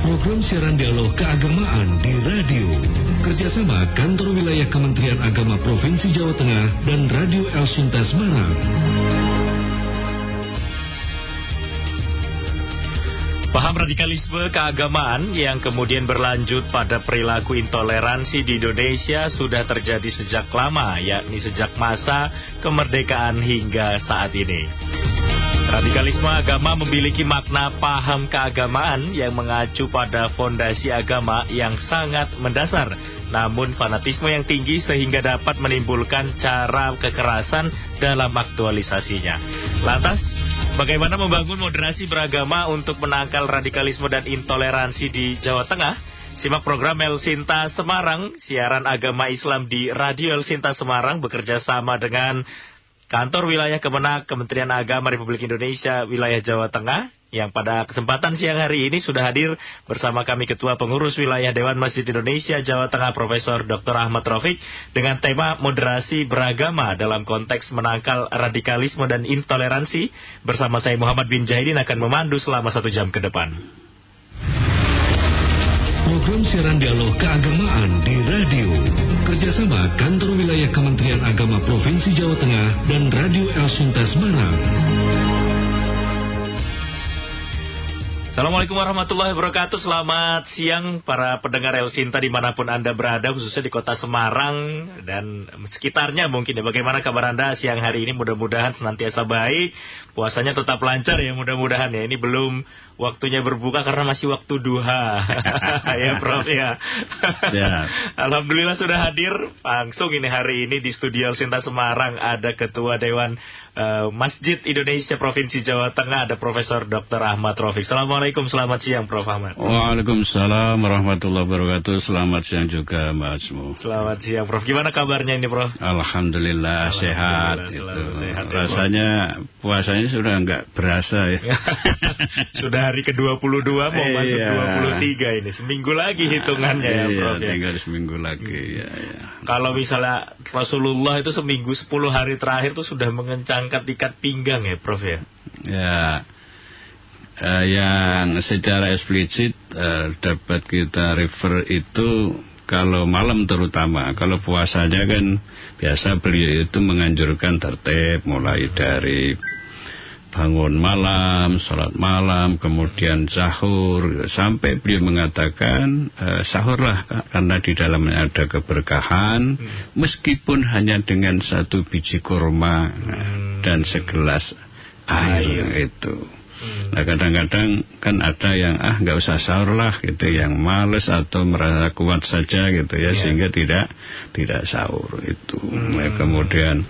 Program siaran dialog keagamaan di radio. Kerjasama Kantor Wilayah Kementerian Agama Provinsi Jawa Tengah dan Radio El Sunta Semarang. Paham radikalisme keagamaan yang kemudian berlanjut pada perilaku intoleransi di Indonesia sudah terjadi sejak lama, yakni sejak masa kemerdekaan hingga saat ini. Radikalisme agama memiliki makna paham keagamaan yang mengacu pada fondasi agama yang sangat mendasar, namun fanatisme yang tinggi sehingga dapat menimbulkan cara kekerasan dalam aktualisasinya. Lantas, bagaimana membangun moderasi beragama untuk menangkal radikalisme dan intoleransi di Jawa Tengah? Simak program El Sinta Semarang, siaran agama Islam di Radio El Sinta Semarang bekerja sama dengan Kantor Wilayah Kemenak Kementerian Agama Republik Indonesia Wilayah Jawa Tengah, yang pada kesempatan siang hari ini sudah hadir bersama kami Ketua Pengurus Wilayah Dewan Masjid Indonesia Jawa Tengah Profesor Dr. Ahmad Raufik dengan tema moderasi beragama dalam konteks menangkal radikalisme dan intoleransi. Bersama saya Muhammad bin Jahidin akan memandu selama 1 jam ke depan. Program siaran dialog keagamaan di radio. Kerjasama Kantor Wilayah Kementerian Agama Provinsi Jawa Tengah dan Radio El Sunta Semarang. Assalamualaikum warahmatullahi wabarakatuh. Selamat siang para pendengar El Sinta dimanapun Anda berada, khususnya di kota Semarang dan sekitarnya mungkin ya. Bagaimana kabar Anda siang hari ini? Mudah-mudahan senantiasa baik, puasanya tetap lancar ya, mudah-mudahan ya. Ini belum waktunya berbuka karena masih waktu duha. Ya Prof ya. Alhamdulillah sudah hadir langsung ini hari ini di studio El Sinta Semarang. Ada Ketua Dewan Masjid Indonesia Provinsi Jawa Tengah, ada Profesor Dr. Ahmad Raufik. Assalamualaikum, selamat siang Prof. Ahmad. Waalaikumsalam warahmatullahi wabarakatuh. Selamat siang juga Mbak Asmu. Selamat siang Prof. Gimana kabarnya ini Prof? Alhamdulillah sehat. Sehat, rasanya ya, puasanya sudah enggak berasa ya. Sudah hari ke-22 mau masuk 23 ini. Seminggu lagi hitungannya ya Prof. Tinggal seminggu lagi ya. Kalau misalnya Rasulullah itu seminggu 10 hari terakhir itu sudah mengencangkan ikat pinggang ya Prof ya. Ya. Yang secara eksplisit dapat kita refer itu kalau malam terutama. Kalau puasanya kan biasa beliau itu menganjurkan tertib mulai dari bangun malam, sholat malam, kemudian sahur, sampai beliau mengatakan sahurlah karena di dalamnya ada keberkahan, meskipun hanya dengan 1 biji kurma dan segelas air itu. Nah kadang-kadang kan ada yang nggak usah sahur lah gitu, yang males atau merasa kuat saja gitu ya, sehingga tidak sahur itu. Nah, kemudian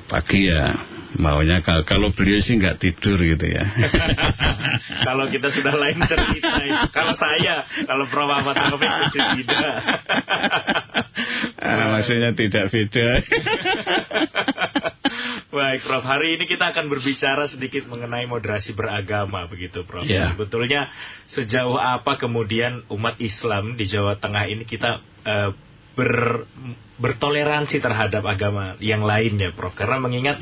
pagi ya maunya kalau beliau sih nggak tidur gitu ya. Kalau kita sudah lain cerita itu. Kalau Prof. Ahmad Raufik itu tidak. Maksudnya tidak beda. Baik Prof, hari ini kita akan berbicara sedikit mengenai moderasi beragama begitu Prof. Yeah. Sebetulnya sejauh apa kemudian umat Islam di Jawa Tengah ini kita bertoleransi terhadap agama yang lainnya Prof. Karena mengingat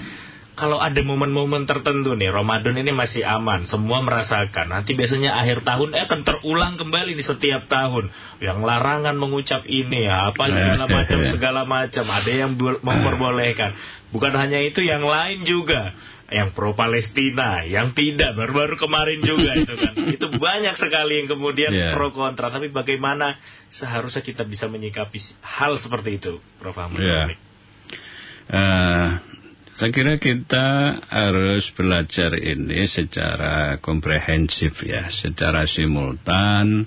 kalau ada momen-momen tertentu nih, Ramadan ini masih aman, semua merasakan. Nanti biasanya akhir tahun akan terulang kembali di setiap tahun. Yang larangan mengucap ini ya, apa segala macam. Ada yang memperbolehkan. Bukan hanya itu, yang lain juga. Yang pro Palestina, yang tidak, baru-baru kemarin juga itu kan. Itu banyak sekali yang kemudian pro kontra. Tapi bagaimana seharusnya kita bisa menyikapi hal seperti itu, Prof. Ahmad? Saya kira kita harus belajar ini secara komprehensif ya, secara simultan.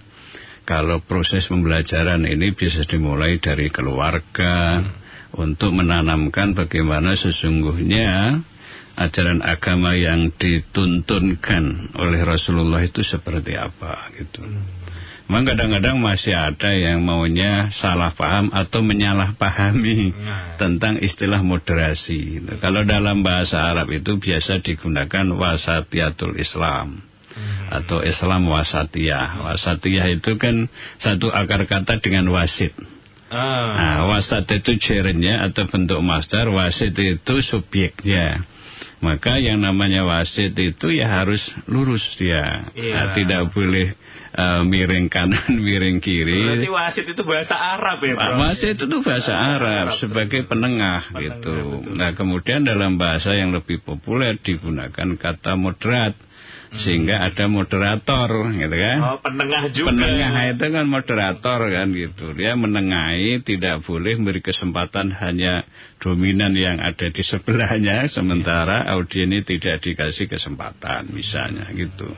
Kalau proses pembelajaran ini bisa dimulai dari keluarga untuk menanamkan bagaimana sesungguhnya ajaran agama yang dituntunkan oleh Rasulullah itu seperti apa gitu. Memang kadang-kadang masih ada yang maunya salah paham atau menyalahpahami tentang istilah moderasi. Kalau dalam bahasa Arab itu biasa digunakan wasatiyatul Islam atau Islam wasatiyah. Wasatiyah itu kan satu akar kata dengan wasit. Nah, wasat itu gerunnya atau bentuk masdar, wasit itu subjeknya. Maka yang namanya wasit itu ya harus lurus dia, tidak boleh miring kanan, miring kiri. Berarti wasit itu bahasa Arab ya, Bro? Wasit itu bahasa Arab sebagai penengah gitu. Betul. Nah kemudian dalam bahasa yang lebih populer digunakan kata moderat. Sehingga ada moderator gitu kan. Oh, penengah juga. Penengah itu kan moderator kan gitu. Dia menengahi, tidak boleh memberi kesempatan hanya dominan yang ada di sebelahnya, sementara audien ini tidak dikasih kesempatan misalnya gitu.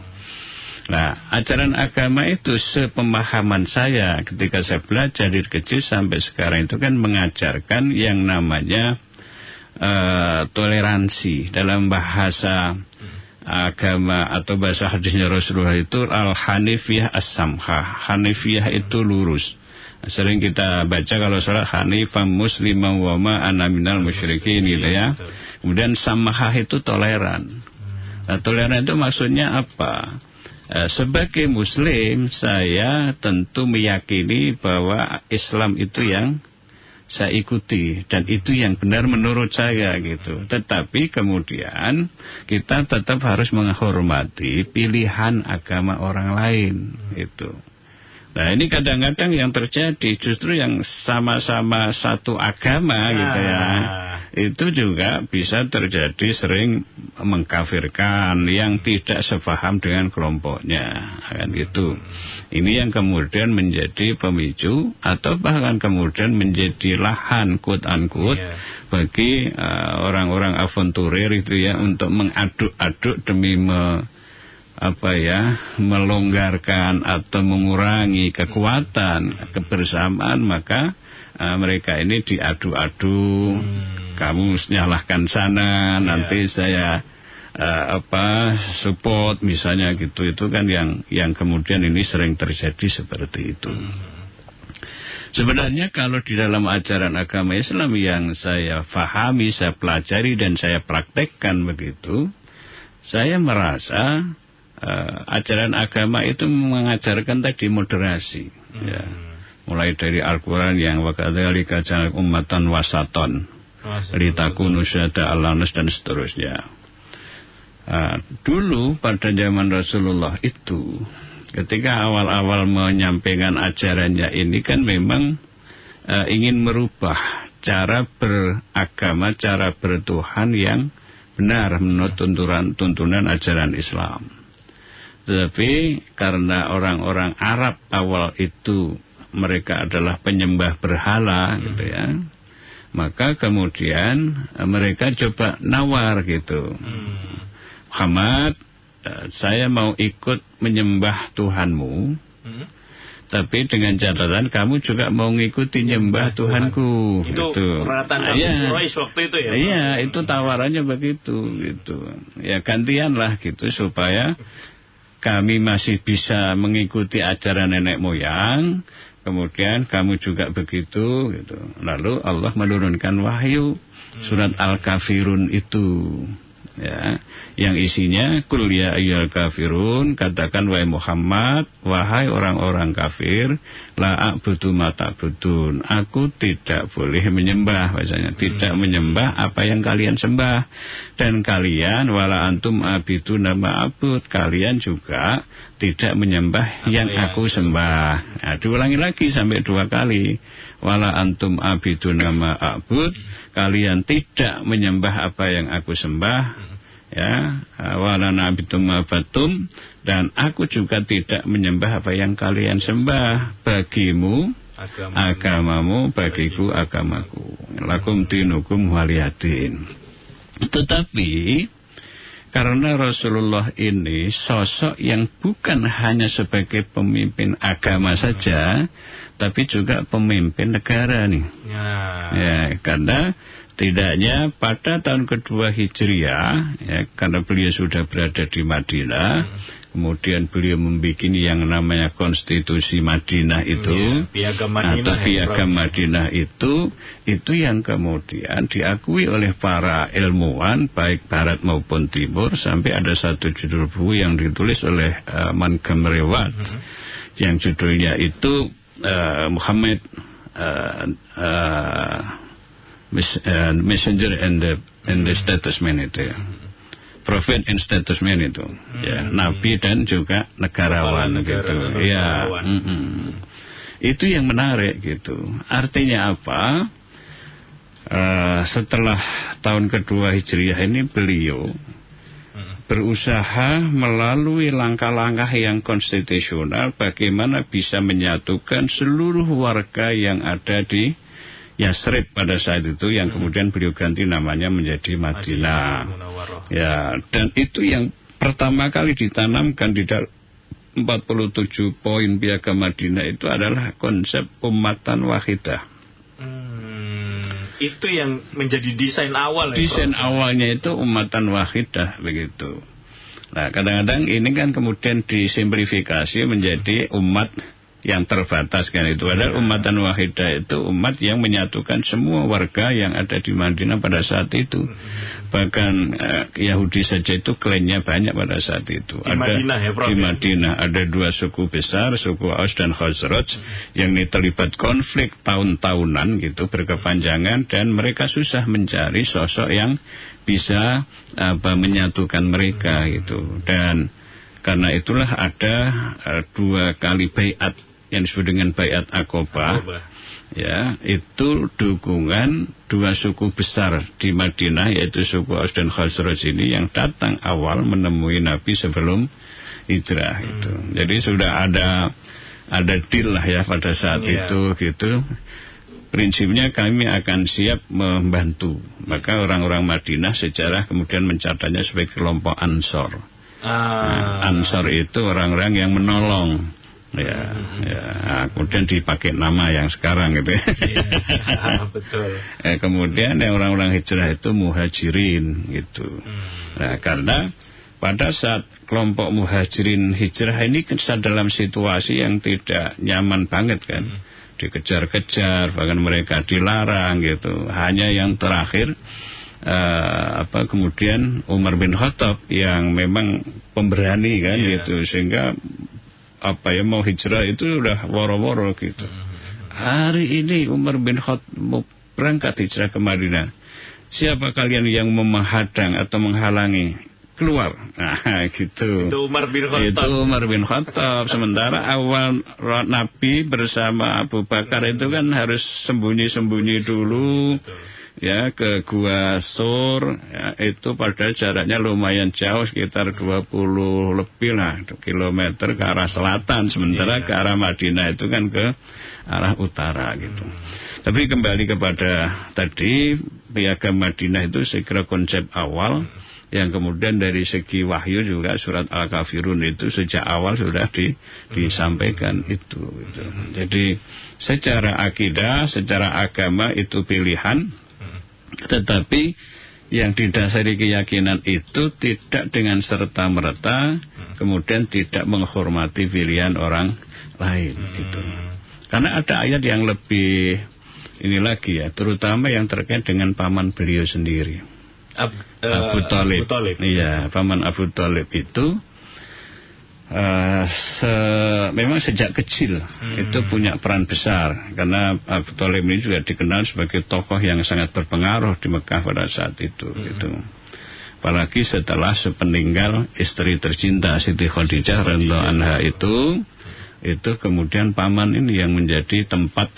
Nah, ajaran agama itu sepemahaman saya ketika saya belajar dari kecil sampai sekarang itu kan mengajarkan yang namanya toleransi. Dalam bahasa agama atau bahasa hadisnya Rasulullah itu al-hanifiyah as-samhah. Hanifiyah itu lurus. Sering kita baca kalau salah hanifam muslimah wa ma ana minal musyrikin gitu ya. Kemudian samahah itu toleran. Nah, toleran itu maksudnya apa? Sebagai muslim saya tentu meyakini bahwa Islam itu yang saya ikuti dan itu yang benar menurut saya gitu. Tetapi kemudian kita tetap harus menghormati pilihan agama orang lain itu. Nah ini kadang-kadang yang terjadi justru yang sama-sama satu agama gitu ya, itu juga bisa terjadi sering mengkafirkan yang tidak sepaham dengan kelompoknya kan gitu. Ini yang kemudian menjadi pemicu atau bahkan kemudian menjadi lahan quote-unquote bagi orang-orang aventurir itu ya untuk mengaduk-aduk demi melonggarkan atau mengurangi kekuatan kebersamaan. Maka mereka ini diadu-adu, kamu nyalahkan sana, nanti saya support misalnya gitu. Itu kan yang kemudian ini sering terjadi seperti itu. Sebenarnya kalau di dalam ajaran agama Islam yang saya fahami, saya pelajari dan saya praktekkan begitu, saya merasa ajaran agama itu mengajarkan tadi moderasi ya. Mulai dari Al-Quran yang wakadzalika ja'alnakum ummatan wasaton litakunu syuhada'a 'alan nas dan seterusnya. Dulu pada zaman Rasulullah itu ketika awal-awal menyampaikan ajarannya ini kan memang ingin merubah cara beragama, cara bertuhan yang benar menurut tuntunan ajaran Islam. Tetapi karena orang-orang Arab awal itu mereka adalah penyembah berhala gitu ya, maka kemudian mereka coba nawar gitu. Muhammad, saya mau ikut menyembah Tuhanmu, tapi dengan catatan kamu juga mau ngikuti nyembah Tuhanku. Itu perkataan Quraisy waktu itu ya? Iya, itu tawarannya begitu gitu. Ya gantianlah gitu supaya kami masih bisa mengikuti ajaran nenek moyang, kemudian kamu juga begitu gitu. Lalu Allah menurunkan wahyu surat Al-Kafirun itu ya, yang isinya kul ya ayyuhal kafirun, katakan wahai Muhammad, wahai orang-orang kafir, la a'budu ma ta'budun, aku tidak boleh menyembah, bahasanya tidak menyembah apa yang kalian sembah, dan kalian wala antum abiduna ma a'bud, kalian juga tidak menyembah yang aku sembah. Nah, diulangi lagi sampai 2 kali. Wala antum abiduna ma a'bud, kalian tidak menyembah apa yang aku sembah, ya, wala na'budu ma batum, dan aku juga tidak menyembah apa yang kalian sembah. Bagimu agamamu, bagiku agamaku. Lakum dinukum waliyadin. Tetapi karena Rasulullah ini sosok yang bukan hanya sebagai pemimpin agama saja, tapi juga pemimpin negara nih. Ya, karena tidaknya pada tahun kedua Hijriah, ya, karena beliau sudah berada di Madinah, kemudian beliau membuat yang namanya Konstitusi Madinah itu, atau Piagam Madinah itu yang kemudian diakui oleh para ilmuwan baik Barat maupun Timur, sampai ada satu judul buku yang ditulis oleh Montgomery Watt yang judulnya itu Muhammad Messenger and the Statesman itu ya. prophet and statesman itu, ya, nabi dan juga negarawan gitu, ya. Itu yang menarik gitu. Artinya apa? Setelah tahun kedua Hijriah ini beliau berusaha melalui langkah-langkah yang konstitusional bagaimana bisa menyatukan seluruh warga yang ada di Yasrib pada saat itu, yang kemudian beliau ganti namanya menjadi Madinah. Ya, dan itu yang pertama kali ditanamkan di dalam 47 poin Piagam Madinah itu adalah konsep ummatan wahidah. Itu yang menjadi desain awal. Desain awalnya itu ummatan wahidah begitu. Nah, kadang-kadang ini kan kemudian disimplifikasi menjadi umat yang terbatas kan itu. Padahal ummatan wahidah itu umat yang menyatukan semua warga yang ada di Madinah pada saat itu. Bahkan Yahudi saja itu klaimnya banyak pada saat itu. Di Madinah ya, Prof. Di Madinah ada dua suku besar, suku Aus dan Khazraj, yang terlibat konflik tahun-tahunan gitu, berkepanjangan, dan mereka susah mencari sosok yang bisa menyatukan mereka gitu. Dan karena itulah ada 2 kali baiat yang disebut dengan baiat Aqabah. Ya, itu dukungan 2 suku besar di Madinah, yaitu suku Aus dan Khazraj ini yang datang awal menemui Nabi sebelum hijrah itu. Jadi sudah ada deal lah ya pada saat itu gitu. Prinsipnya kami akan siap membantu. Maka orang-orang Madinah sejarah kemudian mencatatnya sebagai kelompok Ansor. Ansor itu orang-orang yang menolong. Ya, kemudian dipakai nama yang sekarang gitu. Betul. Kemudian yang orang-orang hijrah itu muhajirin gitu. Nah, karena pada saat kelompok muhajirin hijrah ini dalam situasi yang tidak nyaman banget kan, dikejar-kejar, bahkan mereka dilarang gitu. Hanya yang terakhir kemudian Umar bin Khattab yang memang pemberani kan gitu, sehingga mau hijrah itu udah woro-woro gitu. Hari ini Umar bin Khattab mau berangkat hijrah ke Madinah. Siapa kalian yang menghadang atau menghalangi? Keluar. Nah, gitu. Itu Umar bin Khattab. Itu Umar bin Khattab. Sementara awal Nabi bersama Abu Bakar itu kan harus sembunyi-sembunyi dulu. Betul. Ya, ke Gua Sur, ya, itu pada jaraknya lumayan jauh, sekitar 20 lebih lah kilometer ke arah selatan, sementara ke arah Madinah itu kan ke arah utara gitu. Tapi kembali kepada tadi Piagam Madinah itu saya kira konsep awal yang kemudian dari segi wahyu juga surat Al-Kafirun itu sejak awal sudah disampaikan itu gitu. Jadi secara akidah, secara agama itu pilihan. Tetapi yang didasari keyakinan itu tidak dengan serta-merta kemudian tidak menghormati pilihan orang lain gitu. Karena ada ayat yang lebih ini lagi ya, terutama yang terkait dengan paman beliau sendiri, Abu Thalib. Iya, paman Abu Thalib itu memang sejak kecil itu punya peran besar, karena Abu Thalib ini juga dikenal sebagai tokoh yang sangat berpengaruh di Mekah pada saat itu gitu. Apalagi setelah sepeninggal istri tercinta Siti Khadijah radhiyallahu anha itu kemudian paman ini yang menjadi tempat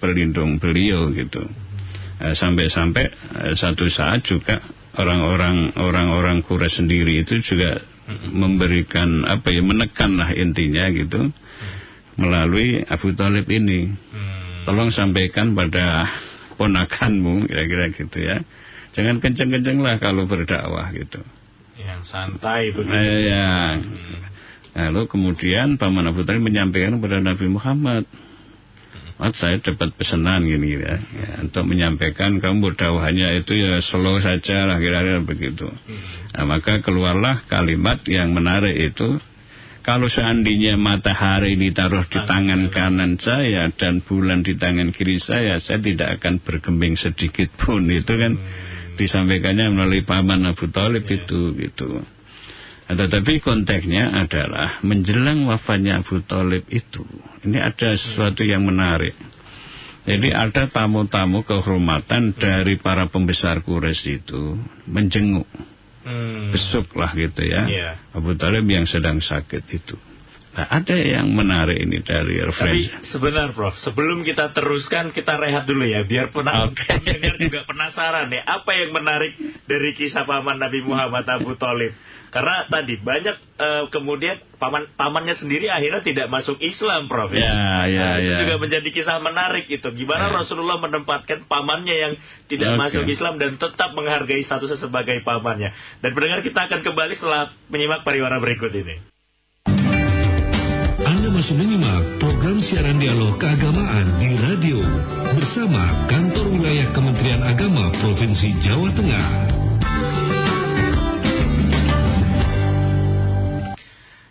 berlindung beliau gitu. Sampai-sampai satu saat juga orang-orang Quraisy sendiri itu juga memberikan menekan lah intinya gitu melalui Abu Thalib ini. Tolong sampaikan pada ponakanmu, kira-kira gitu ya. Jangan kenceng-kenceng lah kalau berdakwah gitu. Yang santai begitu. Lalu kemudian paman Abu Thalib menyampaikan kepada Nabi Muhammad, saya dapat pesanan gini ya, untuk menyampaikan kamu berdakwahnya itu ya slow saja lah, kira-kira begitu. Nah, maka keluarlah kalimat yang menarik itu, kalau seandainya matahari ditaruh di tangan kanan saya dan bulan di tangan kiri saya tidak akan bergeming sedikit pun. Itu kan disampaikannya melalui paman Abu Thalib itu gitu. Tetapi konteksnya adalah menjelang wafatnya Abu Thalib itu, ini ada sesuatu yang menarik. Jadi ada tamu-tamu kehormatan dari para pembesar Quraisy itu menjenguk besuklah gitu ya. Abu Thalib yang sedang sakit itu. Nah, ada yang menarik ini dari referensi. Tapi sebentar Prof, sebelum kita teruskan, kita rehat dulu ya, biar pendengar juga penasaran ya, apa yang menarik dari kisah paman Nabi Muhammad Abu Thalib. Karena tadi banyak kemudian pamannya sendiri akhirnya tidak masuk Islam, Prof. Itu juga menjadi kisah menarik itu. Gimana Rasulullah menempatkan pamannya yang tidak masuk Islam dan tetap menghargai statusnya sebagai pamannya. Dan pendengar, kita akan kembali setelah menyimak pariwara berikut ini. Anda masih menyimak program siaran dialog keagamaan di radio bersama Kantor Wilayah Kementerian Agama Provinsi Jawa Tengah.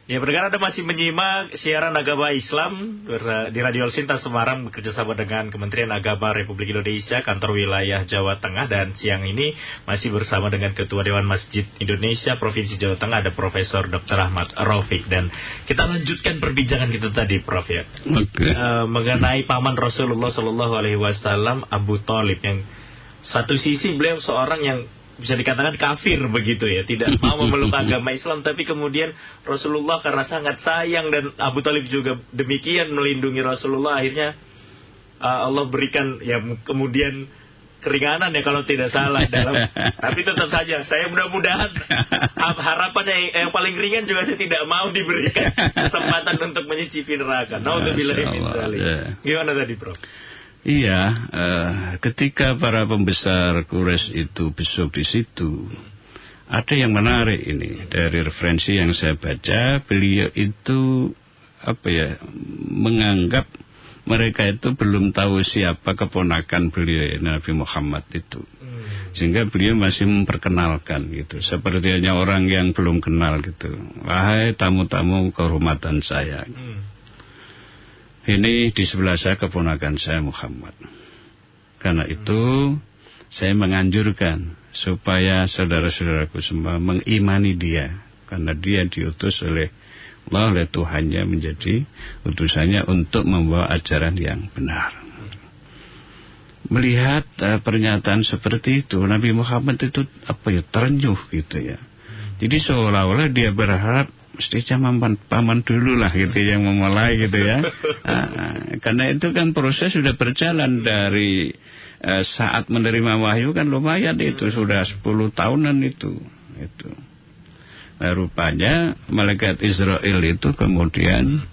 Ya, pendengar, Anda masih menyimak siaran agama Islam di Radio El Sinta Semarang bekerjasama dengan Kementerian Agama Republik Indonesia, Kantor Wilayah Jawa Tengah, dan siang ini masih bersama dengan Ketua Dewan Masjid Indonesia Provinsi Jawa Tengah, ada Profesor Dr. Ahmad Rafiq. Dan kita lanjutkan perbincangan kita tadi, Prof, ya. Mengenai paman Rasulullah SAW, Abu Thalib, yang satu sisi beliau seorang yang bisa dikatakan kafir begitu ya, tidak mau memeluk agama Islam, tapi kemudian Rasulullah karena sangat sayang dan Abu Thalib juga demikian melindungi Rasulullah, akhirnya Allah berikan ya kemudian keringanan ya kalau tidak salah dalam. Tapi tetap saja saya mudah-mudahan harapannya yang paling ringan juga saya tidak mau diberikan kesempatan untuk menyicipi neraka. Gimana tadi, Prof? Iya, ketika para pembesar Quraisy itu besok di situ, ada yang menarik ini dari referensi yang saya baca. Beliau itu menganggap mereka itu belum tahu siapa keponakan beliau, Nabi Muhammad itu, sehingga beliau masih memperkenalkan gitu, seperti hanya orang yang belum kenal gitu. Wahai tamu-tamu kehormatan saya. Ini di sebelah saya keponakan saya Muhammad. Karena itu saya menganjurkan supaya saudara-saudaraku semua mengimani dia, karena dia diutus oleh Allah, oleh Tuhannya, menjadi utusannya untuk membawa ajaran yang benar. Melihat pernyataan seperti itu, Nabi Muhammad itu terenyuh gitu ya. Jadi seolah-olah dia berharap mestinya paman dulu lah gitu yang memulai gitu ya. Karena itu kan proses sudah berjalan dari saat menerima wahyu kan lumayan itu, sudah 10 tahunan itu. Nah, rupanya malaikat Israel itu kemudian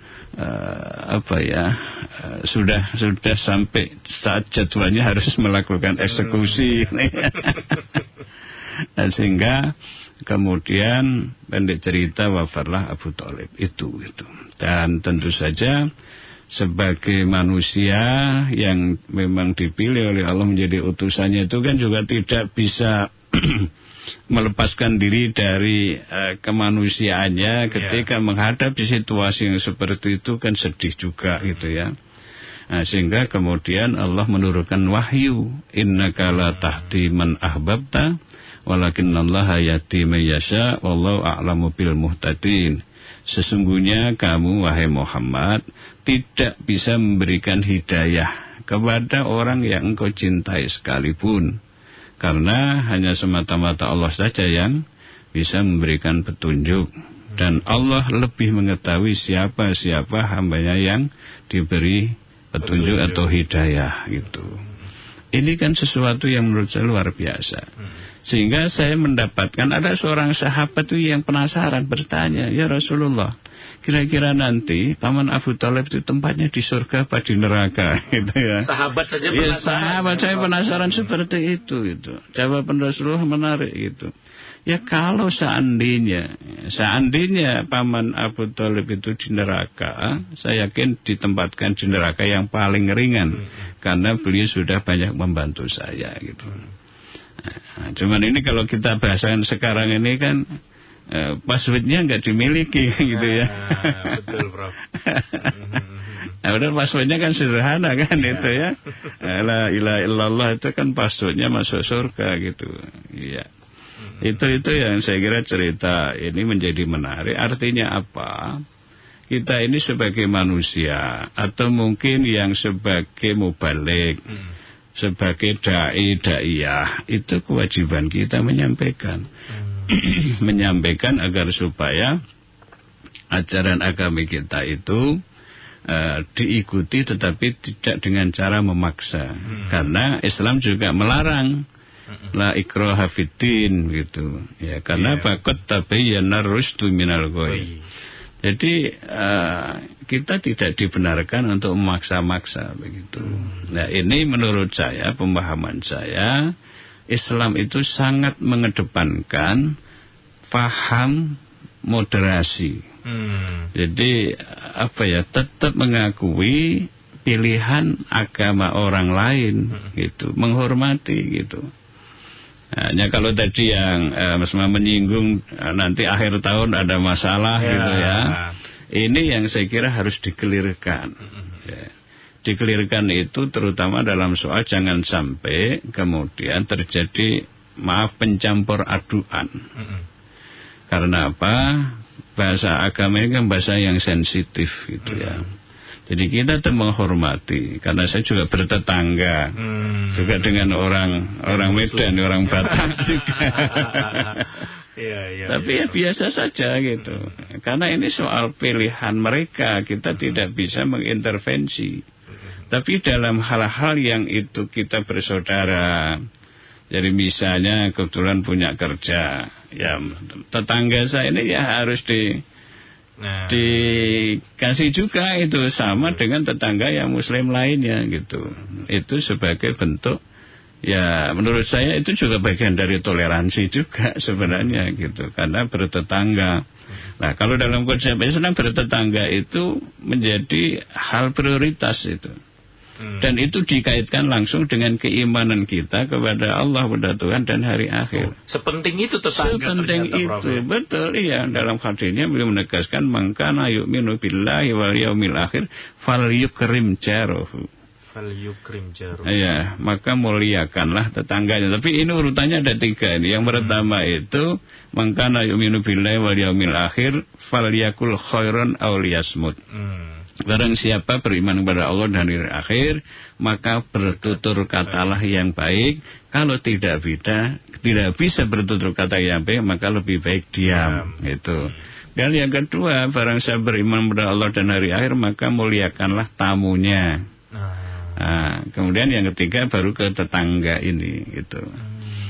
sudah sampai saat jadwalnya harus melakukan eksekusi. Nah, sehingga kemudian pendek cerita wafatlah Abu Thalib itu. Dan tentu saja sebagai manusia yang memang dipilih oleh Allah menjadi utusannya itu kan juga tidak bisa melepaskan diri dari kemanusiaannya ketika menghadapi situasi yang seperti itu, kan sedih juga gitu ya. Nah, sehingga kemudian Allah menurunkan wahyu, innaka la tahdi man ahbabta walakinnallaha yahdi may yasha wallahu a'lamu bil muhtadin. Sesungguhnya kamu wahai Muhammad tidak bisa memberikan hidayah kepada orang yang engkau cintai sekalipun, karena hanya semata-mata Allah saja yang bisa memberikan petunjuk, dan Allah lebih mengetahui siapa hambanya yang diberi petunjuk atau hidayah gitu. Ini kan sesuatu yang menurut saya luar biasa. Sehingga saya mendapatkan ada seorang sahabat itu yang penasaran, bertanya, ya Rasulullah, kira-kira nanti paman Abu Thalib itu tempatnya di surga apa di neraka gitu ya. Sahabat saja penasaran. Ya, sahabat saya penasaran seperti itu. Jawaban Rasulullah menarik itu. Ya kalau seandainya paman Abu Thalib itu di neraka, saya yakin ditempatkan di neraka yang paling ringan, karena beliau sudah banyak membantu saya gitu. Nah, cuman ini kalau kita bahasakan sekarang ini kan passwordnya nggak dimiliki gitu ya. Betul, Prof. Nah, udah passwordnya kan sederhana kan itu ya. La ilaha illallah itu kan passwordnya masuk surga gitu. Iya. Itu yang saya kira cerita ini menjadi menarik. Artinya apa? Kita ini sebagai manusia, atau mungkin yang sebagai mubalik, sebagai da'iyah, itu kewajiban kita menyampaikan. menyampaikan agar supaya ajaran agama kita itu diikuti tetapi tidak dengan cara memaksa. Karena Islam juga melarang la ikraha fiddin gitu. Ya, karena faqad tabayyana rusdu minal ghayy. Jadi kita tidak dibenarkan untuk memaksa-maksa begitu. Nah, ini menurut saya, pemahaman saya, Islam itu sangat mengedepankan faham moderasi. Jadi tetap mengakui pilihan agama orang lain gitu, menghormati gitu. Hanya kalau tadi yang menyinggung nanti akhir tahun ada masalah gitu ya. Ini yang saya kira harus dikelirkan. Ya. Dikelirkan itu terutama dalam soal jangan sampai kemudian terjadi pencampur aduan. Karena apa? Bahasa agama ini kan bahasa yang sensitif gitu ya. Jadi kita tetap menghormati, karena saya juga bertetangga juga dengan orang Medan, orang Batak juga. Tapi ya biasa saja gitu. Karena ini soal pilihan mereka, kita tidak bisa mengintervensi. Tapi dalam hal-hal yang itu kita bersaudara. Jadi misalnya kebetulan punya kerja, ya tetangga saya ini ya harus dikasih juga itu sama dengan tetangga yang muslim lainnya gitu. Itu sebagai bentuk, ya menurut saya itu juga bagian dari toleransi juga sebenarnya gitu, karena bertetangga. Nah, kalau dalam konsep Islam bertetangga itu menjadi hal prioritas itu. Dan itu dikaitkan langsung dengan keimanan kita kepada Allah, kepada Tuhan dan hari akhir. Sepenting itu tetangga. Sepenting itu, betul, iya. Dalam hadisnya beliau menegaskan, man kana yu'minu billahi wal yaumil akhir falyukrim jarahu. Iya, maka muliakanlah tetangganya. Tapi ini urutannya ada 3 ini. Yang pertama itu, man kana yu'minu billahi wal yaumil akhir falyakul khairan aw liyasmut. Barang siapa beriman kepada Allah dan hari akhir, maka bertutur katalah yang baik. Kalau tidak bisa bertutur kata yang baik, maka lebih baik diam. Itu. Dan yang kedua, barang siapa beriman kepada Allah dan hari akhir, maka muliakanlah tamunya. Nah, kemudian yang ketiga baru ke tetangga ini. Gitu.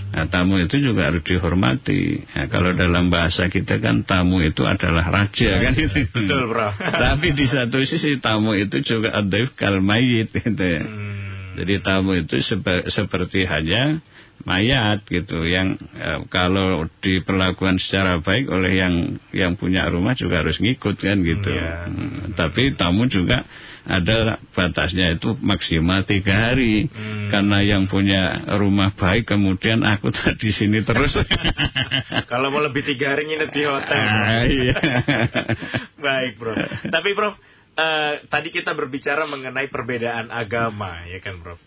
Nah, tamu itu juga harus dihormati. Nah, kalau dalam bahasa kita kan tamu itu adalah raja kan itu. Betul, Bro. Tapi di satu sisi tamu itu juga adzaif kal mayyit gitu ya. Jadi tamu itu seperti hanya mayat gitu, yang kalau diperlakukan secara baik oleh yang punya rumah juga harus ngikut kan gitu. Tapi tamu juga ada batasnya, itu maksimal 3 hari. Karena yang punya rumah baik kemudian aku di sini terus. Kalau mau lebih 3 hari nginep di hotel. Iya. Baik, Bro. Tapi Prof, tadi kita berbicara mengenai perbedaan agama, ya kan, Prof?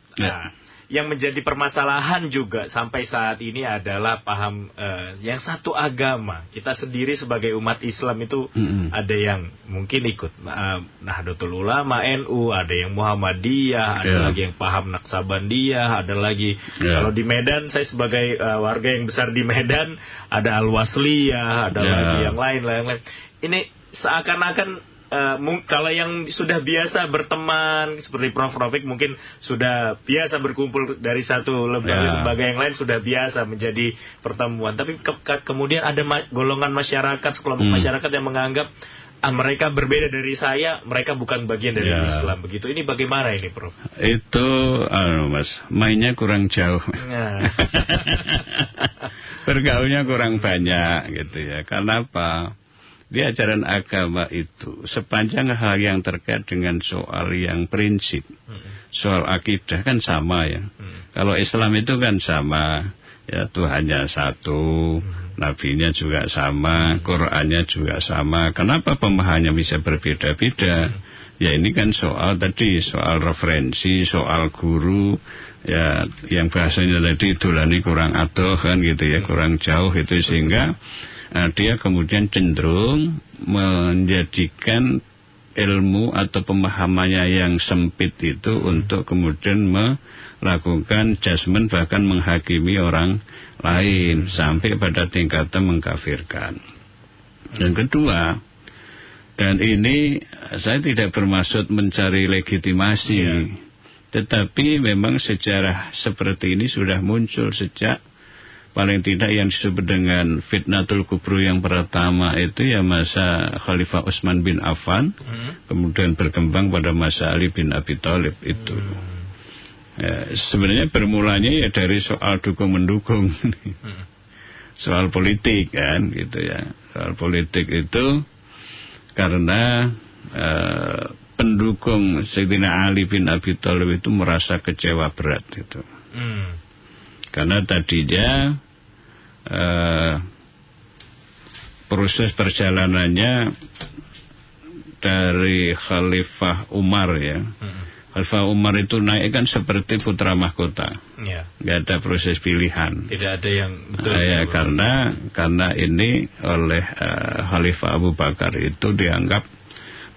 Yang menjadi permasalahan juga sampai saat ini adalah paham yang satu agama. Kita sendiri sebagai umat Islam itu ada yang mungkin ikut Nahdlatul Ulama, NU, ada yang Muhammadiyah, ada lagi yang paham Naksabandiyah, ada lagi kalau di Medan, saya sebagai warga yang besar di Medan, ada Al-Wasliyah, ada lagi yang lain. Ini seakan-akan kalau yang sudah biasa berteman seperti Prof. Rafiq mungkin sudah biasa berkumpul dari satu lembaga sebagai yang lain, sudah biasa menjadi pertemuan. Tapi kemudian ada golongan masyarakat, sekelompok masyarakat yang menganggap mereka berbeda dari saya, mereka bukan bagian dari Islam. Begitu. Ini bagaimana ini, Prof? Itu Mas, mainnya kurang jauh. Bergaulnya kurang banyak gitu ya. Karena apa? Di ajaran agama itu sepanjang hal yang terkait dengan soal yang prinsip, soal akidah kan sama ya. Kalau Islam itu kan sama, ya Tuhannya satu, nabinya juga sama, Qurannya juga sama. Kenapa pemahamannya bisa berbeda-beda? Ya ini kan soal tadi, soal referensi, soal guru, ya yang bahasanya tadi dolani kurang adoh kan gitu ya, kurang jauh itu, sehingga dia kemudian cenderung menjadikan ilmu atau pemahamannya yang sempit itu untuk kemudian melakukan judgement, bahkan menghakimi orang lain sampai pada tingkatan mengkafirkan. Yang kedua, dan ini saya tidak bermaksud mencari legitimasi, tetapi memang sejarah seperti ini sudah muncul sejak paling tidak yang disebut dengan fitnatul kubro yang pertama itu ya masa Khalifah Utsman bin Affan, kemudian berkembang pada masa Ali bin Abi Thalib itu. Ya, sebenarnya bermulanya ya dari soal dukung-mendukung, soal politik kan gitu ya. Soal politik itu karena pendukung Sayyidina Ali bin Abi Thalib itu merasa kecewa berat itu. Karena tadinya proses perjalanannya dari Khalifah Umar ya. Khalifah Umar itu naik kan seperti putra mahkota. Nggak ada proses pilihan. Tidak ada yang betul. Karena ini oleh Khalifah Abu Bakar itu dianggap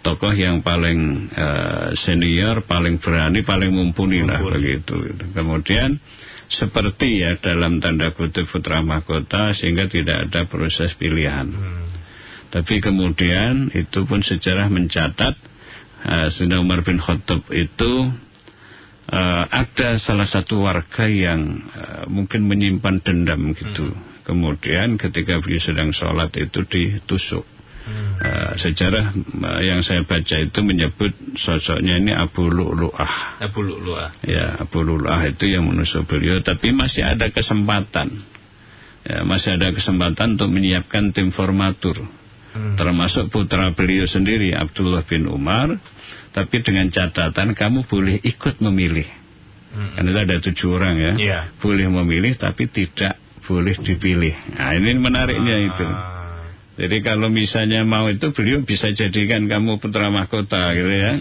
tokoh yang paling senior, paling berani, paling mumpuni lah begitu. Kemudian seperti ya dalam tanda kutip putra mahkota sehingga tidak ada proses pilihan. Tapi kemudian itu pun sejarah mencatat Sayyidina Umar bin Khattab itu ada salah satu warga yang mungkin menyimpan dendam gitu. Kemudian ketika beliau sedang sholat itu ditusuk. Sejarah yang saya baca itu menyebut sosoknya ini Abu Lu'lu'ah. Abu Lu'lu'ah. Ya, Abu Lu'lu'ah itu yang menusuk beliau. Tapi masih ada kesempatan. Ya, masih ada kesempatan untuk menyiapkan tim formatur. Termasuk putra beliau sendiri Abdullah bin Umar, tapi dengan catatan kamu boleh ikut memilih. Karena ada 7 orang ya, boleh memilih tapi tidak boleh dipilih. Nah ini menariknya itu. Jadi kalau misalnya mau itu beliau bisa jadikan kamu putra mahkota gitu ya.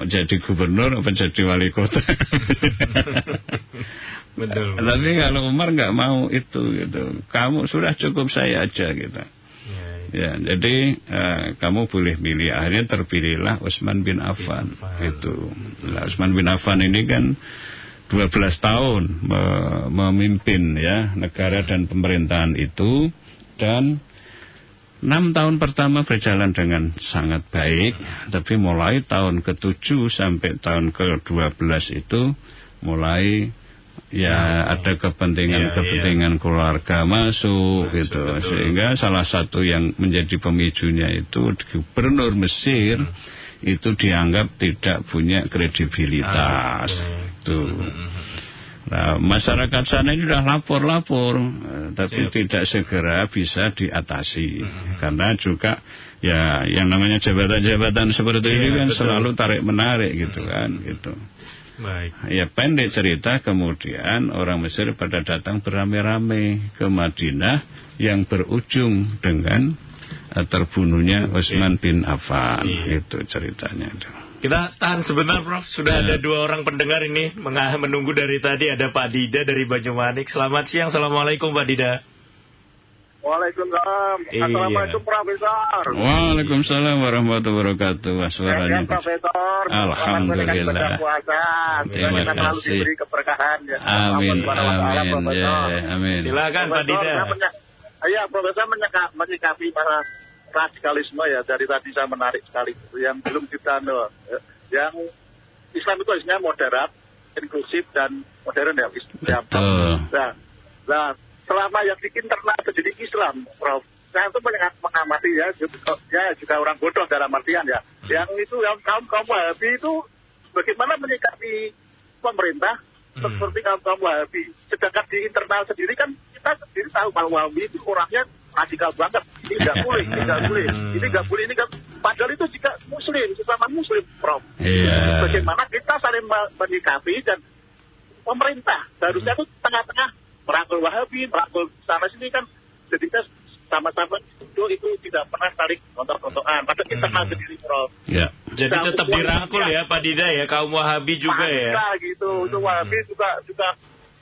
Jadi gubernur apa jadi wali kota. Betul. Tapi kalau Umar nggak mau itu gitu. Kamu sudah cukup saya aja gitu. Ya, jadi kamu boleh milih. Akhirnya terpilihlah Utsman bin Affan. Itu. Nah, Utsman bin Affan ini kan 12 tahun memimpin ya negara dan pemerintahan itu, dan 6 tahun pertama berjalan dengan sangat baik, tapi mulai tahun ke-7 sampai tahun ke-12 itu mulai ya ada kepentingan keluarga masuk gitu. Betul. Sehingga salah satu yang menjadi pemicunya itu gubernur Mesir itu dianggap tidak punya kredibilitas. Nah, masyarakat sana ini sudah lapor, tapi tidak segera bisa diatasi. Karena juga ya yang namanya jabatan-jabatan seperti ini kan selalu tarik-menarik gitu kan gitu. Baik. Ya pendek cerita, kemudian orang Mesir pada datang beramai-ramai ke Madinah yang berujung dengan terbunuhnya Utsman bin Affan. Itu ceritanya itu. Kita tahan sebentar, Prof. Sudah ada 2 orang pendengar ini menunggu dari tadi. Ada Pak Dida dari Banyumanik. Selamat siang, assalamualaikum Pak Dida. Waalaikumsalam. Assalamualaikum Profesor. Waalaikumsalam warahmatullahi wabarakatuh. Suaranya Profesor. Alhamdulillah. Terima kasih. Diberi keberkahan ya. Amin. Amin. Silakan Pak Dida. Iya, Profesor menyikapi para radikalisme ya, dari tadi saya menarik sekali itu yang belum kita yang Islam itu harusnya moderat, inklusif dan modern ya. Betul. Nah, selama yang di internal terjadi Islam, Prof, saya itu mengamati ya juga orang bodoh dalam artian ya. Yang itu yang kaum Wahabi itu bagaimana menyikapi pemerintah seperti kaum Wahabi. Sedangkan di internal sendiri kan kita sendiri tahu kalau Wahabi itu orangnya radikal banget. Ini nggak boleh, ini nggak boleh, ini kan. Padahal itu juga Muslim, sesama Muslim, Prof. Bagaimana kita saling menyikapi dan pemerintah harusnya itu tengah-tengah merangkul Wahabi, merangkul sana sini kan, jadi kita sama-sama itu tidak pernah saling kontok-kontokan. Padahal internal sendiri, Prof. Ya. Jadi tetap dirangkul ya Pak Dida ya, kaum Wahabi juga ya. Gitu, itu Wahabi juga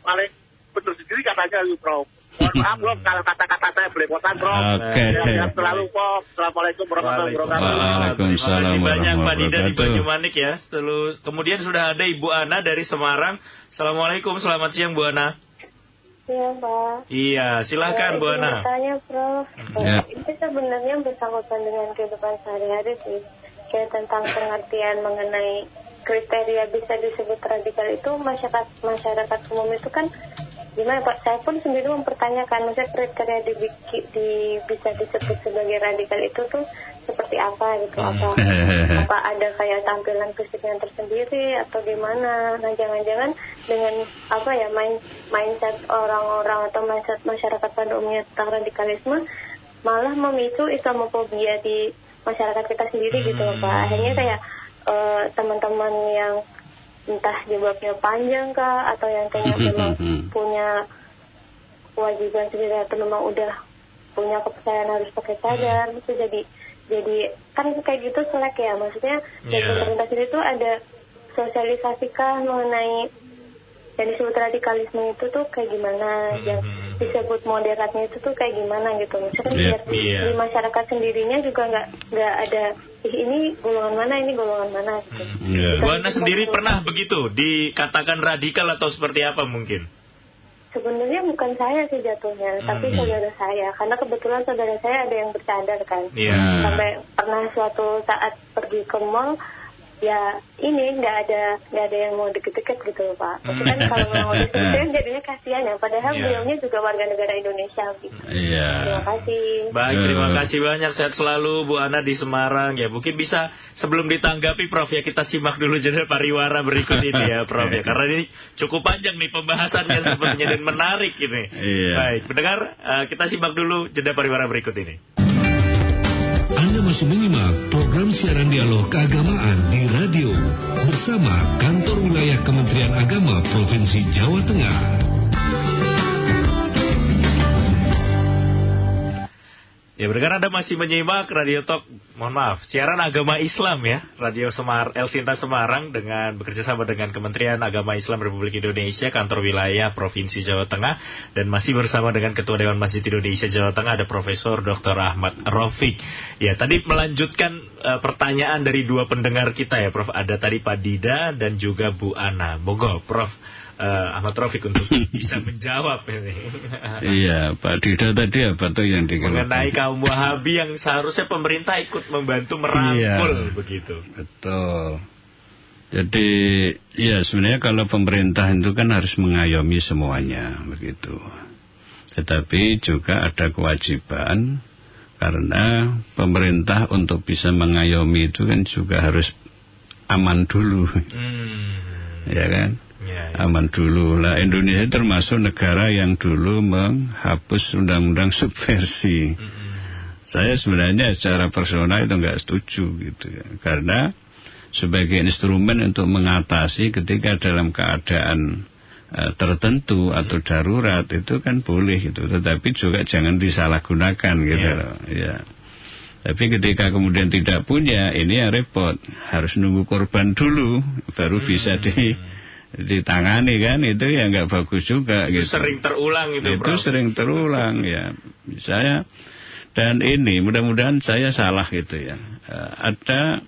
paling betul sendiri katanya, Prof. Mohon maaf, Prof, kalau kata-kata saya belepotan, Prof. Oke. Selalu, Prof. Assalamualaikum warahmatullahi wabarakatuh. Waalaikumsalam. Terima kasih banyak Pak Dida di Banyumanik ya. Kemudian sudah ada Ibu Ana dari Semarang. Assalamualaikum, selamat siang Bu Ana. Iya, Pak. Iya, silakan Bu Ana. Tanya, Prof. Ya. Itu sebenarnya bersangkutan dengan kehidupan sehari-hari sih. Kayak tentang pengertian mengenai kriteria bisa disebut radikal itu masyarakat umum itu kan gimana Pak? Saya pun sendiri mempertanyakan, maksudnya kriteria bisa disebut sebagai radikal itu tuh seperti apa gitu? Apa ada kayak tampilan fisiknya tersendiri atau gimana? Nah, jangan-jangan dengan mindset orang-orang atau mindset masyarakat pada umumnya tentang radikalisme malah memicu Islamofobia di masyarakat kita sendiri gitu loh Pak. Akhirnya kayak teman-teman yang entah jawabnya panjang kah atau yang kayak memang punya kewajiban sendiri atau memang udah punya kepercayaan harus pakai cadar itu jadi kan kayak gitu selek ya, maksudnya dari pemerintah sendiri itu ada sosialisasikan mengenai yang disebut radikalisme itu tuh kayak gimana, yang disebut moderatnya itu tuh kayak gimana gitu. Misalnya di masyarakat sendirinya juga nggak ada ini golongan mana gitu. Bu Ana sendiri pernah begitu dikatakan radikal atau seperti apa mungkin? Sebenarnya bukan saya sih jatuhnya, tapi saudara saya. Karena kebetulan saudara saya ada yang bercadar kan. Sampai pernah suatu saat pergi ke mall, ya ini nggak ada yang mau deket-deket gitu Pak. Tapi kan kalau mau deket-deket jadinya kasihan ya. Padahal beliaunya juga warga negara Indonesia gitu. Terima kasih. Baik, terima kasih banyak. Sehat selalu Bu Ana di Semarang ya. Mungkin bisa sebelum ditanggapi Prof ya kita simak dulu jeda pariwara berikut ini ya Prof ya. Karena ini cukup panjang nih pembahasannya sepertinya dan menarik ini. Baik, pendengar kita simak dulu jeda pariwara berikut ini. Anda masih menyimak program siaran dialog keagamaan di radio bersama Kantor Wilayah Kementerian Agama Provinsi Jawa Tengah. Ya, berdengar Anda masih menyimak Radio Talk, siaran agama Islam ya, Radio El Sinta Semarang dengan bekerjasama dengan Kementerian Agama Islam Republik Indonesia, Kantor Wilayah Provinsi Jawa Tengah, dan masih bersama dengan Ketua Dewan Masjid Indonesia Jawa Tengah, ada Profesor Dr. Ahmad Raufik. Ya, tadi melanjutkan pertanyaan dari dua pendengar kita ya, Prof. Ada tadi Pak Dida dan juga Bu Ana. Monggo, Prof. Ahmad Raufik untuk bisa menjawab ini. Iya, Pak Dida tadi apa tuh yang dikeluarkan? Mengenai kaum Wahabi yang seharusnya pemerintah ikut membantu merangkul begitu. Betul. Jadi ya sebenarnya kalau pemerintah itu kan harus mengayomi semuanya begitu. Tetapi juga ada kewajiban karena pemerintah untuk bisa mengayomi itu kan juga harus aman dulu. Ya kan? Aman dulu lah. Indonesia termasuk negara yang dulu menghapus undang-undang subversi. Saya sebenarnya secara personal itu nggak setuju gitu ya. Karena sebagai instrumen untuk mengatasi ketika dalam keadaan tertentu atau darurat itu kan boleh gitu. Tetapi juga jangan disalahgunakan gitu loh. Ya. Tapi ketika kemudian tidak punya, ini yang repot. Harus nunggu korban dulu baru bisa ditangani kan, itu ya nggak bagus juga gitu. Sering terulang itu Itu sering terulang ya. Saya dan ini mudah-mudahan saya salah gitu ya. Ada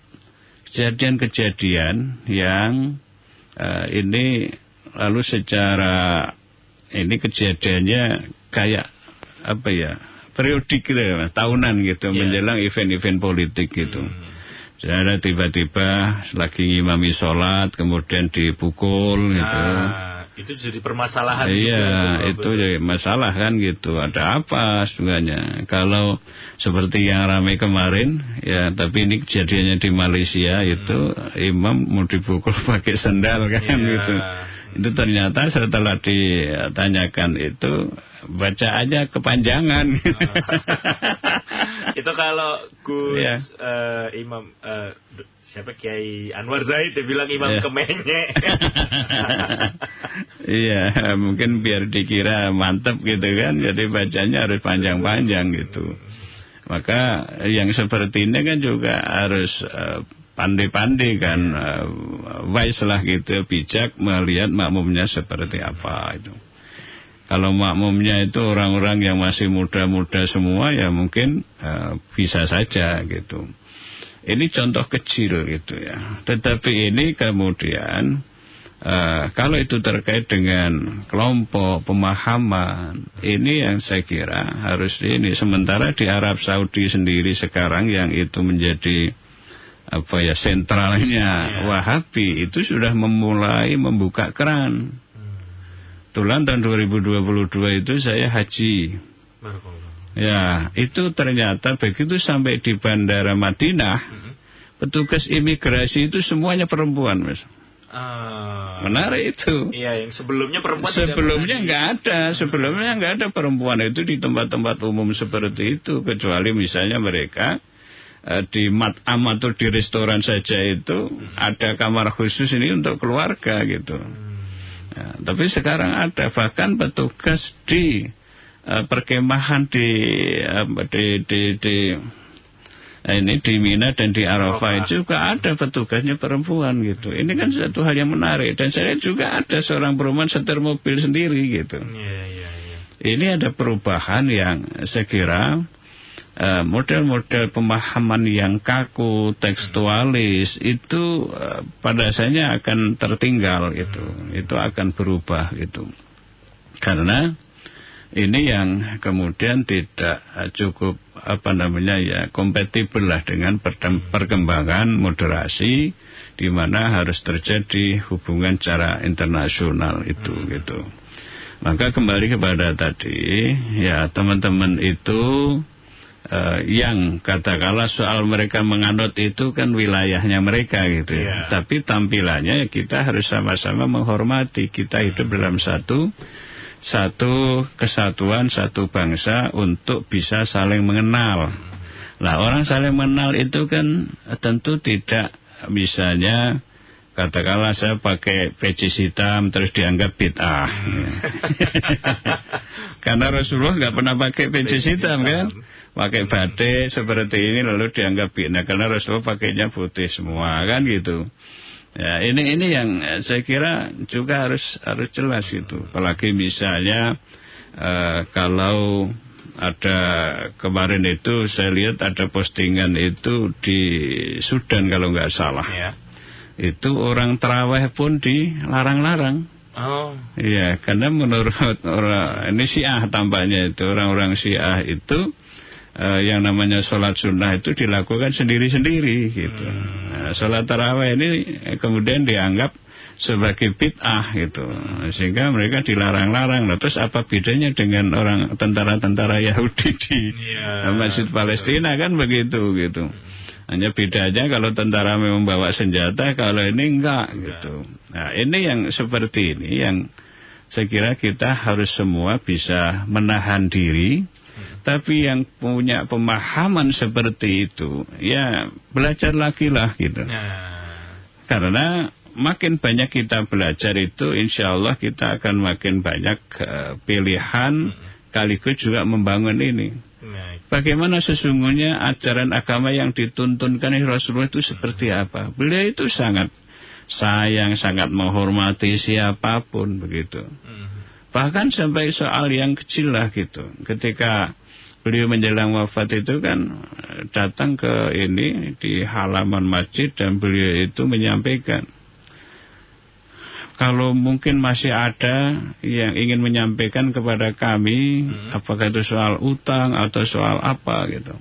kejadian-kejadian yang ini lalu secara ini kejadiannya kayak apa ya, periodik gitu, tahunan gitu, menjelang event-event politik gitu. Saya tiba-tiba lagi ngimami sholat, kemudian dipukul gitu. Itu jadi permasalahan. Iya, itu jadi masalah kan gitu. Ada apa sebenarnya? Kalau seperti yang ramai kemarin, ya tapi ini kejadiannya di Malaysia itu imam mau dipukul pakai sendal kan gitu. Itu ternyata setelah ditanyakan itu bacaannya kepanjangan. Itu kalau Gus Imam siapa Kiai Anwar Zaid dia bilang imam kemenyek. Iya, mungkin biar dikira mantep gitu kan, jadi bacanya harus panjang-panjang gitu. Maka yang seperti ini kan juga harus pandai-pandai kan, wise lah gitu, bijak melihat makmumnya seperti apa itu. Kalau makmumnya itu orang-orang yang masih muda-muda semua ya mungkin bisa saja gitu. Ini contoh kecil gitu ya. Tetapi ini kemudian Kalau itu terkait dengan kelompok pemahaman, ini yang saya kira harus ini. Sementara di Arab Saudi sendiri sekarang yang itu menjadi sentralnya Wahabi itu sudah memulai membuka keran. Tulan tahun 2022 itu saya haji. Ya, itu ternyata begitu sampai di Bandara Madinah, petugas imigrasi itu semuanya perempuan, Mas. Menarik itu. Iya, yang sebelumnya perempuan sebelumnya nggak ada perempuan itu di tempat-tempat umum seperti itu, kecuali misalnya mereka di mat'am atau di restoran saja itu ada kamar khusus ini untuk keluarga gitu. Ya, tapi sekarang ada bahkan petugas di perkemahan di Mina dan di Arafah juga ada petugasnya perempuan gitu. Ini kan satu hal yang menarik. Dan saya juga ada seorang perempuan setir mobil sendiri gitu. Ini ada perubahan yang saya kira model-model pemahaman yang kaku, tekstualis itu pada dasarnya akan tertinggal gitu. Itu akan berubah gitu. Karena ini yang kemudian tidak cukup kompatibel lah dengan perkembangan moderasi, di mana harus terjadi hubungan secara internasional itu gitu. Maka kembali kepada tadi, ya teman-teman itu yang katakanlah soal mereka menganut itu kan wilayahnya mereka gitu ya. Tapi tampilannya kita harus sama-sama menghormati. Kita hidup dalam satu kesatuan, satu bangsa untuk bisa saling mengenal. Nah, orang saling mengenal itu kan tentu tidak misalnya katakanlah saya pakai peci hitam terus dianggap bid'ah. Karena Rasulullah nggak pernah pakai peci hitam kan, pakai batik seperti ini lalu dianggap bid'ah karena Rasulullah pakainya putih semua kan gitu. Ya, ini yang saya kira juga harus jelas gitu. Apalagi misalnya kalau ada kemarin itu saya lihat ada postingan itu di Sudan kalau nggak salah. Itu orang tarawih pun dilarang-larang. Iya, karena menurut orang ini Syiah tampaknya itu orang-orang Syiah itu yang namanya sholat sunnah itu dilakukan sendiri-sendiri gitu. Nah, sholat tarawih ini kemudian dianggap sebagai bid'ah gitu, sehingga mereka dilarang-larang. Nah, terus apa bedanya dengan orang tentara-tentara Yahudi di Masjid Palestina kan begitu gitu. Hanya bedanya kalau tentara memang bawa senjata, kalau ini enggak gitu. Nah, ini yang seperti ini yang saya kira kita harus semua bisa menahan diri. Tapi yang punya pemahaman seperti itu, ya belajar lagi lah gitu. Karena makin banyak kita belajar itu, insya Allah kita akan makin banyak pilihan, sekaligus juga membangun ini. Bagaimana sesungguhnya ajaran agama yang dituntunkan oleh Rasulullah itu seperti apa? Beliau itu sangat sayang, sangat menghormati siapapun begitu. Bahkan sampai soal yang kecil lah gitu. Ketika beliau menjelang wafat itu kan datang ke ini di halaman masjid dan beliau itu menyampaikan, kalau mungkin masih ada yang ingin menyampaikan kepada kami, apakah itu soal utang atau soal apa gitu.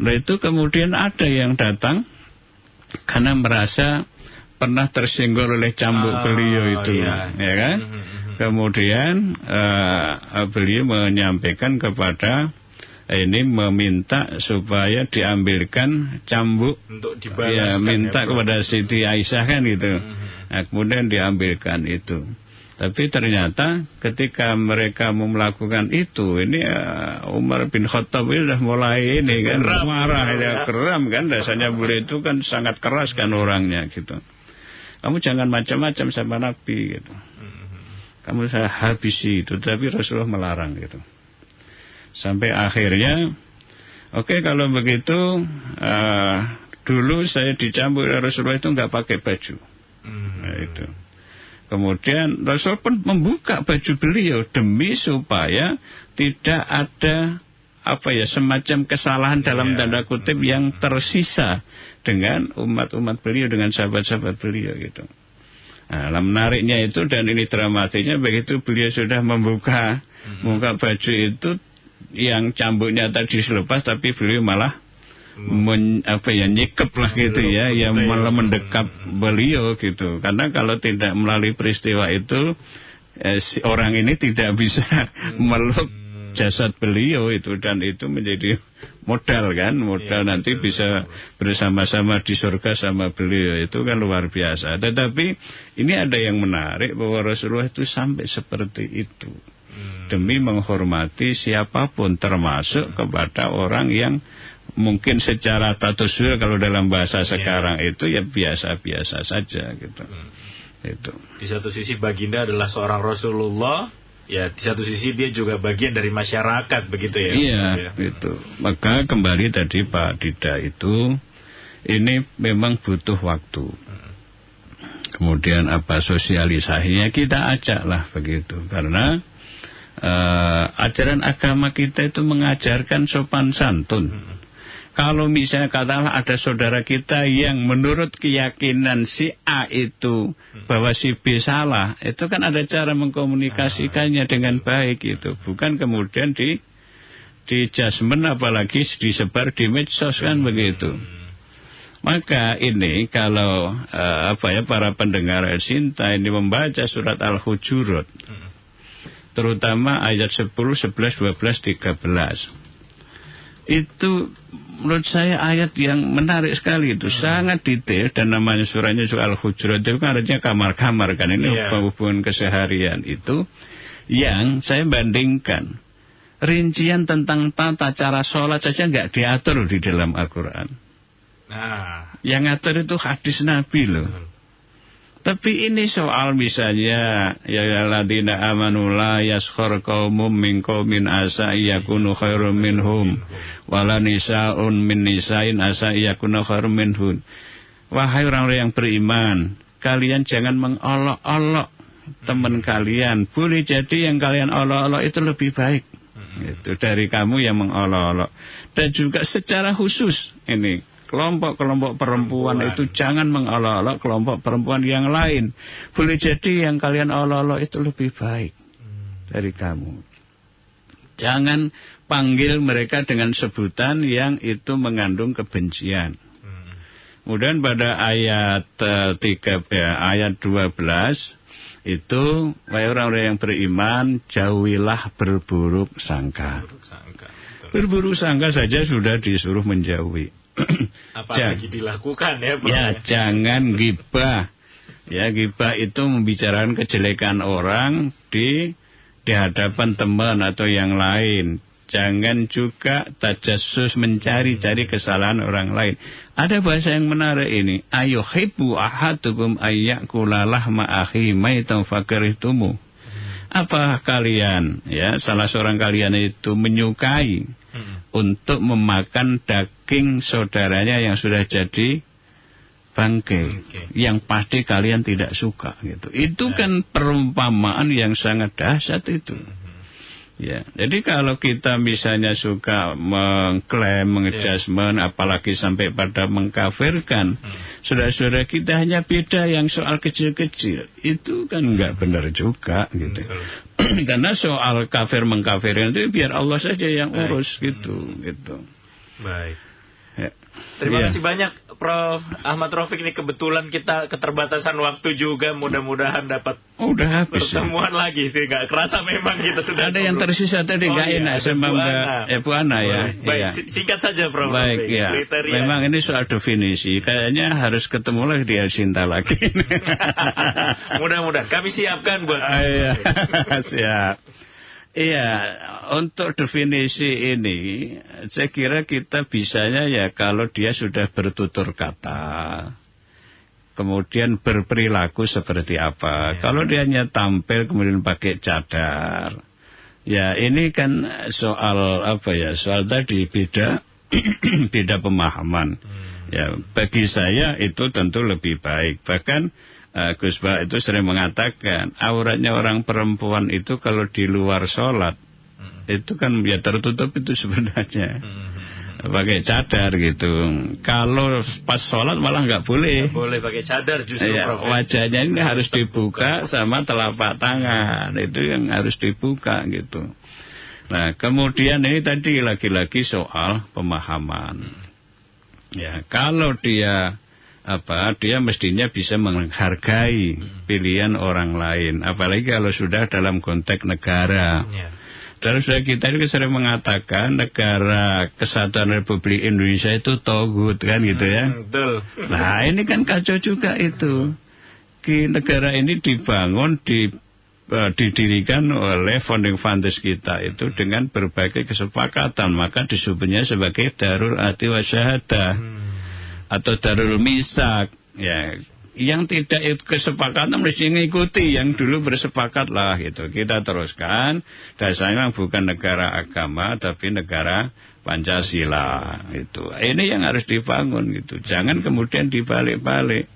Nah itu kemudian ada yang datang karena merasa pernah tersinggung oleh cambuk beliau itu, ya kan? Kemudian beliau menyampaikan kepada ini meminta supaya diambilkan cambuk untuk dibalaskan, minta kepada Siti Aisyah kan gitu. Nah, kemudian diambilkan itu. Tapi ternyata ketika mereka mau melakukan itu, ini Umar bin Khattab ini sudah mulai ini kan marah, geram kan, dasarnya beliau itu kan sangat keras kan orangnya gitu. Kamu jangan macam-macam sama Nabi gitu. Kamu saya habisi itu, tapi Rasulullah melarang gitu. Sampai akhirnya, oke, kalau begitu, dulu saya dicambuk Rasulullah itu nggak pakai baju. Nah, itu. Kemudian Rasul pun membuka baju beliau demi supaya tidak ada semacam kesalahan dalam tanda kutip yang tersisa dengan umat-umat beliau, dengan sahabat-sahabat beliau gitu. Nah, menariknya itu dan ini dramatisnya begitu beliau sudah membuka baju itu yang cambuknya tadi selepas, tapi beliau malah nyikep lah gitu ya, yang malah mendekap beliau gitu. Karena kalau tidak melalui peristiwa itu si orang ini tidak bisa meluk jasad beliau itu, dan itu menjadi modal kan, modal nanti bisa bersama-sama di surga sama beliau, itu kan luar biasa. Tetapi ini ada yang menarik bahwa Rasulullah itu sampai seperti itu demi menghormati siapapun, termasuk kepada orang yang mungkin secara status kalau dalam bahasa sekarang itu ya biasa-biasa saja gitu. Itu. Di satu sisi baginda adalah seorang Rasulullah, ya di satu sisi dia juga bagian dari masyarakat begitu ya. Iya, gitu. Maka kembali tadi Pak Dida itu, ini memang butuh waktu. Kemudian apa sosialisasinya kita ajaklah begitu, karena ajaran agama kita itu mengajarkan sopan santun. Kalau misalnya katakanlah ada saudara kita yang menurut keyakinan si A itu bahwa si B salah, itu kan ada cara mengkomunikasikannya dengan baik itu, bukan kemudian di judgement apalagi disebar di medsos kan begitu. Maka ini kalau para pendengar Sinta ini membaca surat Al-Hujurat, terutama ayat 10, 11, 12, 13. Itu menurut saya ayat yang menarik sekali itu, sangat detail, dan namanya surahnya juga Al-Hujurat itu kan artinya kamar-kamar kan, ini hubungan keseharian itu, yang saya bandingkan rincian tentang tata cara sholat saja nggak diatur di dalam Al-Quran. Yang ngatur itu hadis Nabi loh. Tapi ini soal misalnya ya alladzina amanu la yaskhar qaumum min qaumin asa yakunu khairum minhum wala nisaun min nisain asa yakunu khairum minhun. Wahai orang-orang yang beriman, kalian jangan mengolok-olok teman kalian. Boleh jadi yang kalian olok-olok itu lebih baik itu dari kamu yang mengolok-olok. Dan juga secara khusus ini kelompok-kelompok perempuan itu jangan mengolok-olok kelompok perempuan yang lain. Boleh jadi yang kalian olok-olok itu lebih baik dari kamu. Jangan panggil mereka dengan sebutan yang itu mengandung kebencian. Kemudian pada ayat 12 itu, wahai orang-orang yang beriman, jauhilah berburuk sangka. Berburuk sangka saja sudah disuruh menjauhi. Apalagi dilakukan ya, Bro. Ya, jangan gibah. Ya, gibah itu membicarakan kejelekan orang di hadapan teman atau yang lain. Jangan juga tajassus, mencari-cari kesalahan orang lain. Ada bahasa yang menarik ini. Ayuhibbu ahadukum ayyakula lahma akhi maitan fakarihtumu. Apa kalian, ya, salah seorang kalian itu menyukai untuk memakan daging saudaranya yang sudah jadi bangkai, yang pasti kalian tidak suka gitu. Itu kan perumpamaan yang sangat dahsyat itu. Ya, jadi kalau kita misalnya suka mengklaim, mengejasmen, apalagi sampai pada mengkafirkan saudara-saudara kita, hanya beda yang soal kecil-kecil, itu kan nggak benar juga gitu. Karena soal kafir mengkafirkan itu biar Allah saja yang urus gitu. Baik. Ya. Terima kasih banyak Prof. Ahmad Raufik, ini kebetulan kita keterbatasan waktu juga, mudah-mudahan dapat pertemuan lagi. Nggak kerasa memang kita sudah ada yang tersisa tadi nggak enak sama Bu Ana ya. Baik, singkat saja Prof. Baik ya. Memang ini soal definisi, kayaknya harus ketemu lagi di Sinta lagi. Mudah-mudahan kami siapkan buat. Siap. Iya, untuk definisi ini saya kira kita bisanya ya kalau dia sudah bertutur kata, kemudian berperilaku seperti apa. Kalau dia hanya tampil kemudian pakai cadar, ya ini kan soal soal tadi beda pemahaman. Ya, bagi saya itu tentu lebih baik. Bahkan Gus Ba itu sering mengatakan auratnya orang perempuan itu kalau di luar sholat itu kan ya tertutup itu sebenarnya. pakai cadar gitu. Kalau pas sholat malah nggak boleh. Nggak boleh pakai cadar justru, ya, Prof. Wajahnya ini harus dibuka sama telapak tangan, itu yang harus dibuka gitu. Nah, kemudian ini tadi lagi-lagi soal pemahaman. Ya, kalau dia mestinya bisa menghargai pilihan orang lain, apalagi kalau sudah dalam konteks negara. Dan sudah kita ini sering mengatakan negara Kesatuan Republik Indonesia itu togut kan gitu ya. Betul. Nah, ini kan kacau juga itu. Negara ini dibangun didirikan oleh founding fathers kita itu dengan berbagai kesepakatan, maka disebutnya sebagai Darul Ati wa Syahadah atau Darul Misak. Ya, yang tidak itu kesepakatan mesti mengikuti yang dulu bersepakat lah gitu. Kita teruskan, dasarnya bukan negara agama tapi negara Pancasila itu. Ini yang harus dibangun gitu. Jangan kemudian dibalik-balik.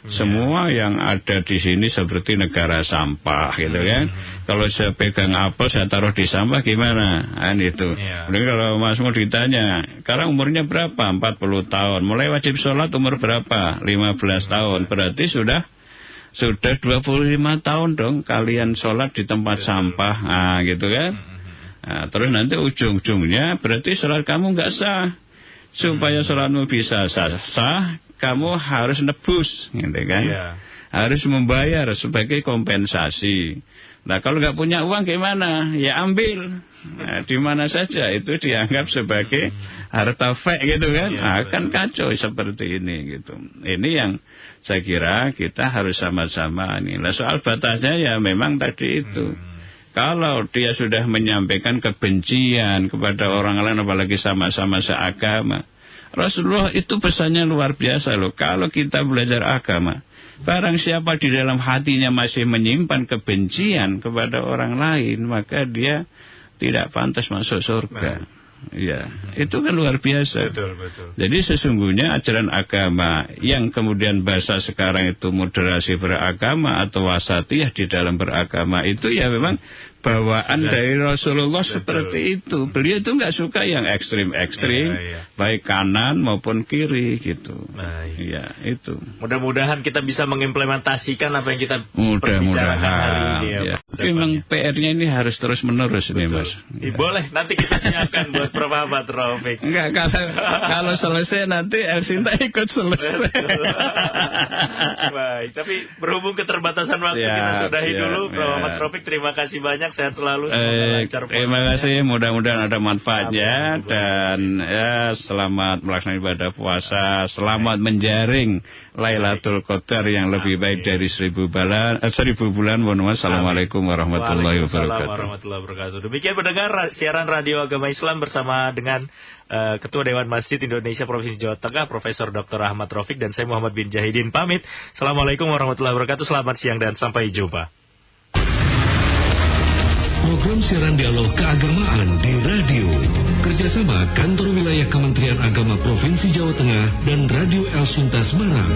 Semua yang ada di sini seperti negara sampah gitu kan. Kalau saya pegang apel saya taruh di sampah gimana? Kan itu. Kemudian kalau Mas mau ditanya, sekarang umurnya berapa? 40 tahun. Mulai wajib sholat umur berapa? 15 tahun. Berarti sudah 25 tahun dong kalian sholat di tempat sampah. Nah gitu kan. Nah, terus nanti ujung-ujungnya berarti sholat kamu nggak sah. Supaya sholatmu bisa sah, kamu harus nebus, gitu kan? Harus membayar sebagai kompensasi. Nah, kalau nggak punya uang gimana? Ya ambil. Nah, di mana saja itu dianggap sebagai harta fek gitu kan? Kan kacau seperti ini gitu. Ini yang saya kira kita harus sama-sama ini. Nah, soal batasnya ya memang tadi itu. Kalau dia sudah menyampaikan kebencian kepada orang lain, apalagi sama-sama seagama, Rasulullah itu pesannya luar biasa loh. Kalau kita belajar agama, barang siapa di dalam hatinya masih menyimpan kebencian kepada orang lain, maka dia tidak pantas masuk surga. Ya, itu kan luar biasa. Betul. Jadi sesungguhnya ajaran agama yang kemudian bahasa sekarang itu moderasi beragama atau wasatiyah di dalam beragama itu ya memang bawaan dari Rasulullah seperti itu. Beliau itu nggak suka yang ekstrim-ekstrim, baik kanan maupun kiri gitu. Ya itu. Mudah-mudahan kita bisa mengimplementasikan apa yang kita mudah-mudahan hari ini ya. Memang PR-nya ini harus terus menerus nih Mas. Boleh nanti kita siapkan buat Prof. Ahmad Taufik. Enggak, kalau selesai nanti El Sinta ikut selesai. Baik, tapi berhubung keterbatasan waktu kita sudahi dulu. Prof. Ahmad Taufik, terima kasih banyak, sehat selalu, terima kasih, mudah-mudahan ada manfaatnya. Dan ya selamat melaksanakan ibadah puasa, selamat menjaring Lailatul Qadar yang lebih baik dari 1000 bulan. Assalamualaikum warahmatullahi wabarakatuh. Demikian pendengar siaran Radio Agama Islam bersama dengan Ketua Dewan Masjid Indonesia Provinsi Jawa Tengah, Profesor Dr. Ahmad Taufik, dan saya Muhammad bin Jahidin pamit. Assalamualaikum warahmatullahi wabarakatuh. Selamat siang dan sampai jumpa. Program siaran dialog keagamaan di radio kerjasama Kantor Wilayah Kementerian Agama Provinsi Jawa Tengah dan Radio El Sunta Semarang.